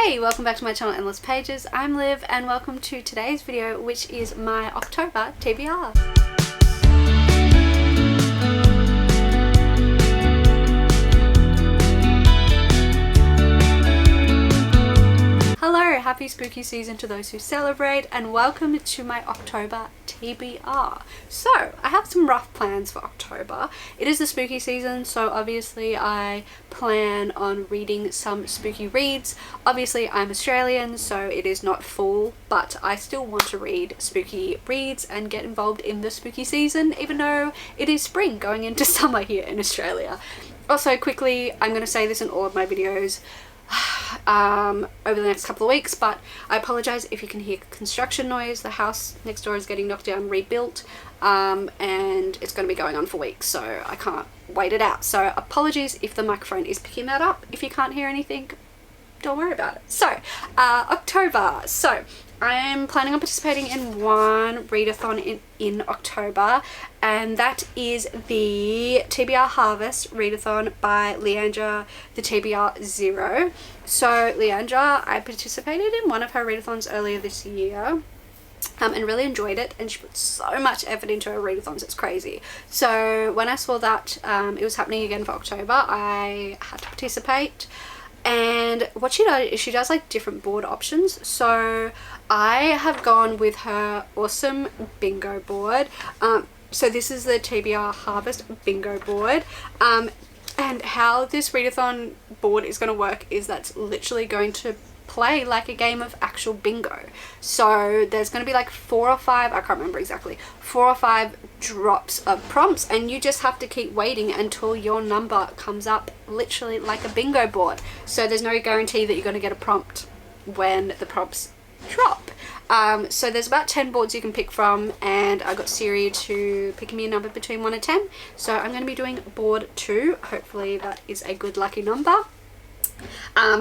Hey, welcome back to my channel Endless Pages. I'm Liv and welcome to today's video, which is my October TBR. Hello, happy spooky season to those who celebrate, and welcome to my October TBR. So, I have some rough plans for October. It is the spooky season, so obviously I plan on reading some spooky reads. Obviously I'm Australian, so it is not fall, but I still want to read spooky reads and get involved in the spooky season, even though it is spring going into summer here in Australia. Also, quickly, I'm going to say this in all of my videos over the next couple of weeks, but I apologize if you can hear construction noise. The house next door is getting knocked down, rebuilt, and it's going to be going on for weeks, so I can't wait it out. So apologies if the microphone is picking that up. If you can't hear anything, don't worry about it. So October. So I'm planning on participating in one readathon in October, and that is the TBR Harvest readathon by Leandra, the TBR Zero. So Leandra, I participated in one of her readathons earlier this year and really enjoyed it, and she put so much effort into her readathons, it's crazy. So when I saw that it was happening again for October, I had to participate. And what she does is she does like different board options. So I have gone with her awesome bingo board. So this is the TBR Harvest bingo board. And how this readathon board is going to work is that's literally going to play like a game of actual bingo. So there's going to be like 4 or 5, I can't remember exactly, 4 or 5 drops of prompts, and you just have to keep waiting until your number comes up, literally like a bingo board. So there's no guarantee that you're going to get a prompt when the prompts drop. So there's about 10 boards you can pick from, and I got Siri to pick me a number between 1 and 10. So I'm going to be doing board 2. Hopefully that is a good lucky number.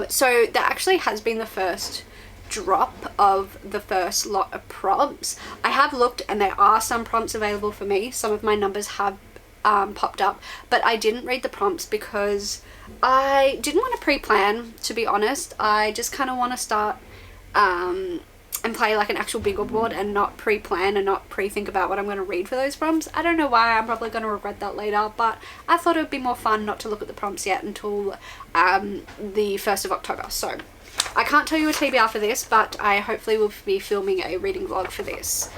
So that actually has been the first drop of the first lot of prompts. I have looked and there are some prompts available for me. Some of my numbers have popped up, but I didn't read the prompts because I didn't want to pre-plan, to be honest. I just kind of want to start and play like an actual bingo board and not pre-plan and not pre-think about what I'm going to read for those prompts. I don't know why. I'm probably going to regret that later, but I thought it would be more fun not to look at the prompts yet until the 1st of October. So I can't tell you a TBR for this, but I hopefully will be filming a reading vlog for this.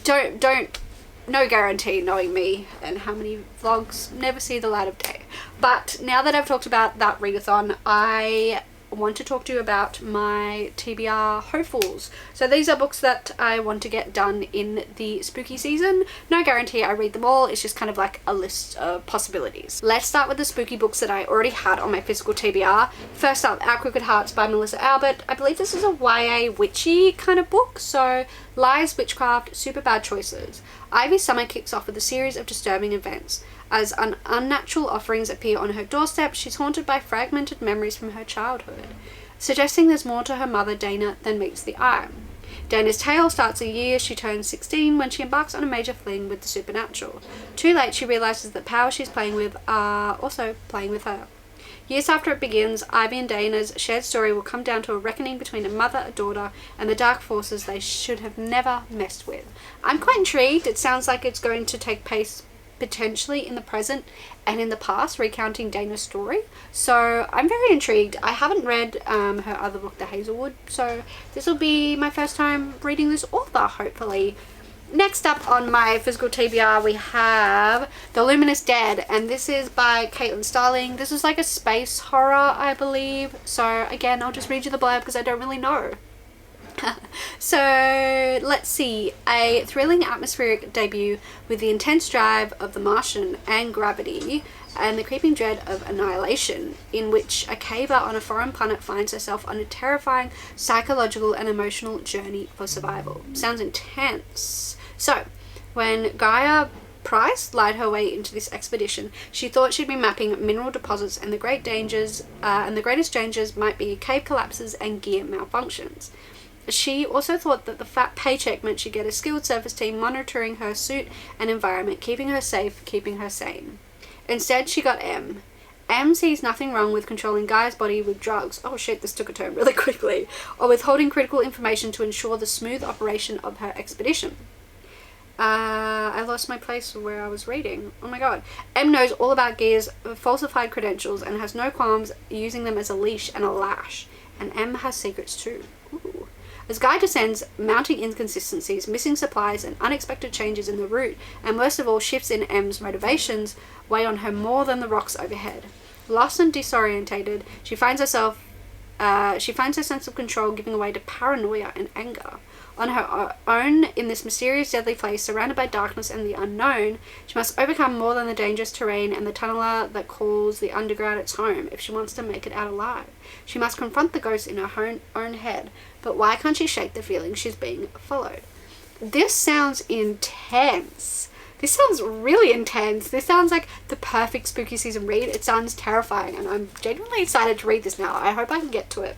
No guarantee, knowing me and how many vlogs never see the light of day. But now that I've talked about that readathon, I want to talk to you about my TBR hopefuls. So these are books that I want to get done in the spooky season. No guarantee I read them all, it's just kind of like a list of possibilities. Let's start with the spooky books that I already had on my physical TBR. First up, Our Crooked Hearts by Melissa Albert. I believe this is a YA witchy kind of book, so lies, witchcraft, super bad choices. Ivy's summer kicks off with a series of disturbing events. As unnatural offerings appear on her doorstep, she's haunted by fragmented memories from her childhood, suggesting there's more to her mother Dana than meets the eye. Dana's tale starts a year she turns 16 when she embarks on a major fling with the supernatural. Too late, she realizes that powers she's playing with are also playing with her. Years after it begins, Ivy and Dana's shared story will come down to a reckoning between a mother, a daughter, and the dark forces they should have never messed with. I'm quite intrigued. It sounds like it's going to take place potentially in the present and in the past, recounting Dana's story. So I'm very intrigued. I haven't read her other book, The Hazelwood, so this will be my first time reading this author, hopefully. Next up on my physical TBR, we have The Luminous Dead, and this is by Caitlin Starling. This is like a space horror, I believe. So again, I'll just read you the blurb because I don't really know. So let's see, a thrilling atmospheric debut with the intense drive of The Martian and Gravity and the creeping dread of annihilation, in which a caver on a foreign planet finds herself on a terrifying psychological and emotional journey for survival. Sounds intense. So when Gaia Price lied her way into this expedition, she thought she'd be mapping mineral deposits, and the greatest dangers might be cave collapses and gear malfunctions. She also thought that the fat paycheck meant she'd get a skilled service team monitoring her suit and environment, keeping her safe, keeping her sane. Instead, she got M, M sees nothing wrong with controlling Guy's body with drugs. Oh shit, this took a turn really quickly. Or withholding critical information to ensure the smooth operation of her expedition. I lost my place where I was reading. Oh my god. M knows all about Gear's falsified credentials and has no qualms using them as a leash and a lash. And M has secrets too. Ooh. As Guy descends, mounting inconsistencies, missing supplies, and unexpected changes in the route, and worst of all, shifts in M's motivations, weigh on her more than the rocks overhead. Lost and disorientated, she finds her sense of control giving way to paranoia and anger. On her own, in this mysterious, deadly place, surrounded by darkness and the unknown, she must overcome more than the dangerous terrain and the tunneler that calls the underground its home if she wants to make it out alive. She must confront the ghosts in her own head, but why can't she shake the feeling she's being followed? This sounds intense. This sounds really intense. This sounds like the perfect spooky season read. It sounds terrifying, and I'm genuinely excited to read this now. I hope I can get to it.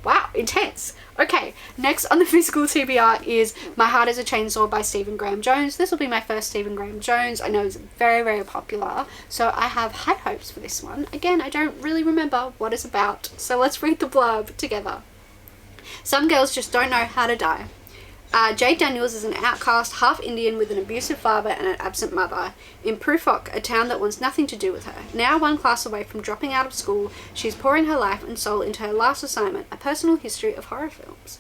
Wow, intense. Okay, next on the physical TBR is My Heart is a Chainsaw by Stephen Graham Jones. This will be my first Stephen Graham Jones. I know it's very, very popular, so I have high hopes for this one. Again, I don't really remember what it's about, so let's read the blurb together. Some girls just don't know how to die. Jade Daniels is an outcast, half Indian with an abusive father and an absent mother. In Prufrock, a town that wants nothing to do with her. Now one class away from dropping out of school, she's pouring her life and soul into her last assignment, a personal history of horror films.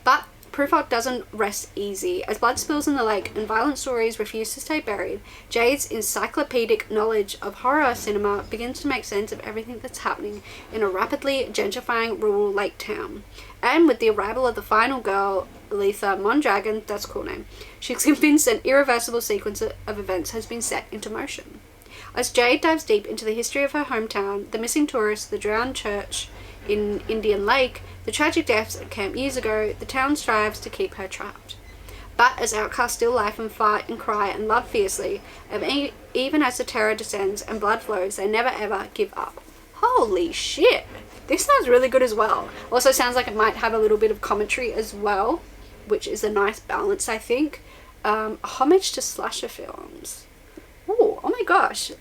But Prufrock doesn't rest easy. As blood spills in the lake and violent stories refuse to stay buried, Jade's encyclopedic knowledge of horror cinema begins to make sense of everything that's happening in a rapidly gentrifying rural lake town. And with the arrival of the final girl, Letha Mondragon, that's a cool name, she's convinced an irreversible sequence of events has been set into motion. As Jade dives deep into the history of her hometown, the missing tourists, the drowned church in Indian Lake, the tragic deaths at camp years ago, the town strives to keep her trapped. But as outcasts still life and fight and cry and love fiercely, even as the terror descends and blood flows, they never ever give up. Holy shit! This sounds really good as well. Also sounds like it might have a little bit of commentary as well, which is a nice balance, I think. Homage to slasher films. Oh my gosh.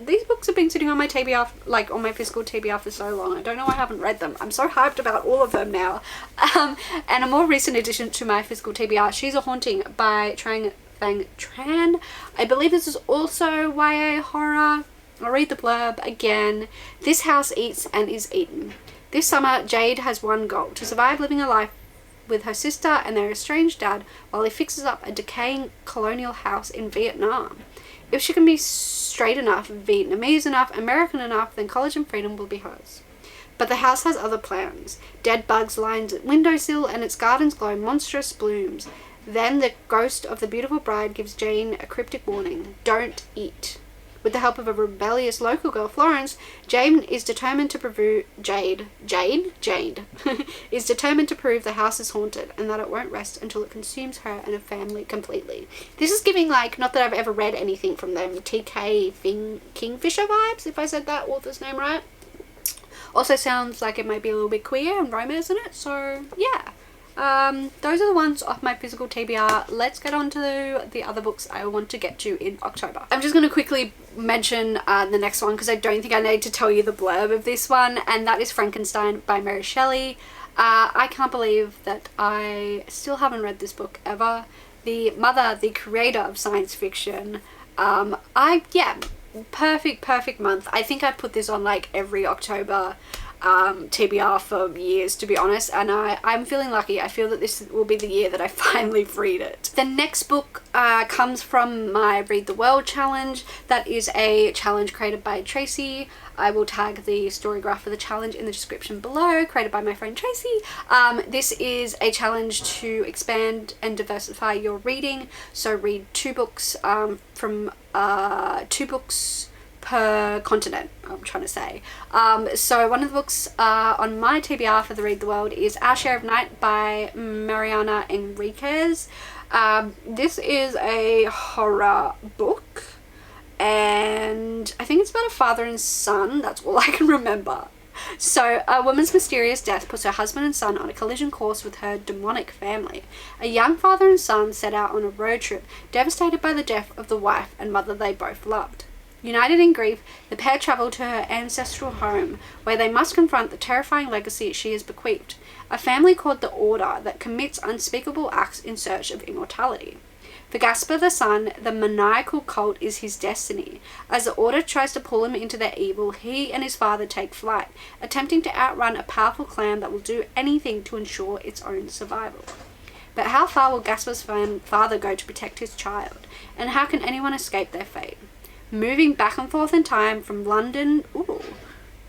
These books have been sitting on my TBR, like on my physical TBR for so long. I don't know why I haven't read them. I'm so hyped about all of them now. And a more recent addition to my physical TBR, She's a Haunting by Trang Fang Tran. I believe this is also YA horror. I'll read the blurb again. This house eats and is eaten. This summer, Jade has one goal: to survive living a life with her sister and their estranged dad while he fixes up a decaying colonial house in Vietnam. If she can be straight enough, Vietnamese enough, American enough, then college and freedom will be hers. But the house has other plans. Dead bugs line its windowsill and its gardens glow monstrous blooms. Then the ghost of the beautiful bride gives Jane a cryptic warning: don't eat. With the help of a rebellious local girl, Florence, Jane is determined to prove is determined to prove the house is haunted and that it won't rest until it consumes her and her family completely. This is giving, like, not that I've ever read anything from them, TK Kingfisher vibes, if I said that author's name right. Also sounds like it might be a little bit queer and romance in it, so yeah. Those are the ones off my physical TBR. Let's get on to the other books I want to get to in October. I'm just going to quickly mention the next one because I don't think I need to tell you the blurb of this one, and that is Frankenstein by Mary Shelley. I can't believe that I still haven't read this book ever. The mother, the creator of science fiction. Perfect month. I think I put this on like every October TBR for years, to be honest, and I'm feeling lucky. I feel that this will be the year that I finally read it. The next book comes from my Read the World challenge. That is a challenge created by Tracy. I will tag the story graph for the challenge in the description below, created by my friend Tracy. This is a challenge to expand and diversify your reading, so read 2 books from 2 books per continent, I'm trying to say. So one of the books on my TBR for the Read the World is Our Share of Night by Mariana Enriquez. This is a horror book, and I think it's about a father and son. That's all I can remember. So, a woman's mysterious death puts her husband and son on a collision course with her demonic family. A young father and son set out on a road trip, devastated by the death of the wife and mother they both loved. United in grief, the pair travel to her ancestral home, where they must confront the terrifying legacy she has bequeathed, a family called the Order that commits unspeakable acts in search of immortality. For Gaspar the son, the maniacal cult is his destiny. As the Order tries to pull him into their evil, he and his father take flight, attempting to outrun a powerful clan that will do anything to ensure its own survival. But how far will Gaspar's father go to protect his child? And how can anyone escape their fate? Moving back and forth in time from London,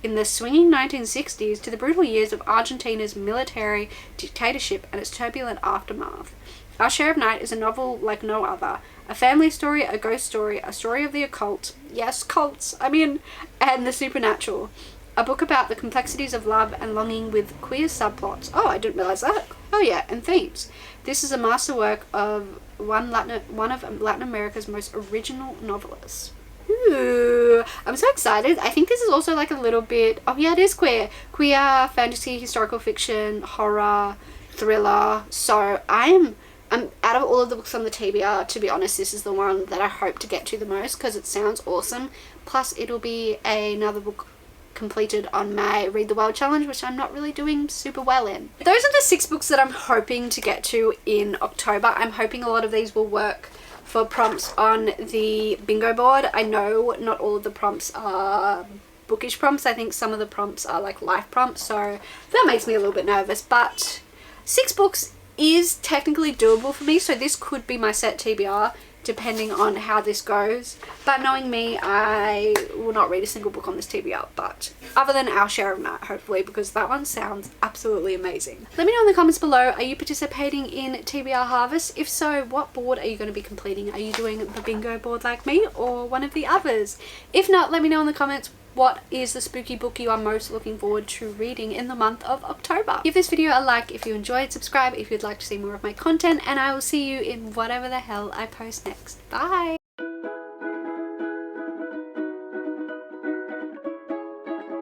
in the swinging 1960s to the brutal years of Argentina's military dictatorship and its turbulent aftermath. Our Share of Night is a novel like no other. A family story, a ghost story, a story of the occult. Yes, cults. And the supernatural. A book about the complexities of love and longing with queer subplots. Oh, I didn't realize that. Oh yeah, and themes. This is a masterwork of one of Latin America's most original novelists. Ooh, I'm so excited. I think this is also like a little bit, oh yeah, it is queer fantasy, historical fiction, horror, thriller. So I'm out of all of the books on the TBR, to be honest, this is the one that I hope to get to the most because it sounds awesome. Plus it'll be another book completed on my Read the World challenge, which I'm not really doing super well in. Those are the 6 books that I'm hoping to get to in October. I'm hoping a lot of these will work for prompts on the bingo board. I know not all of the prompts are bookish prompts. I think some of the prompts are like life prompts, so that makes me a little bit nervous, but 6 books is technically doable for me, so this could be my set TBR depending on how this goes. But knowing me, I will not read a single book on this TBR, but other than Our Share of Night, hopefully, because that one sounds absolutely amazing. Let me know in the comments below, are you participating in TBR Harvest? If so, what board are you going to be completing? Are you doing the bingo board like me or one of the others? If not, let me know in the comments what is the spooky book you are most looking forward to reading in the month of October. Give this video a like if you enjoyed, subscribe if you'd like to see more of my content, and I will see you in whatever the hell I post next. Bye!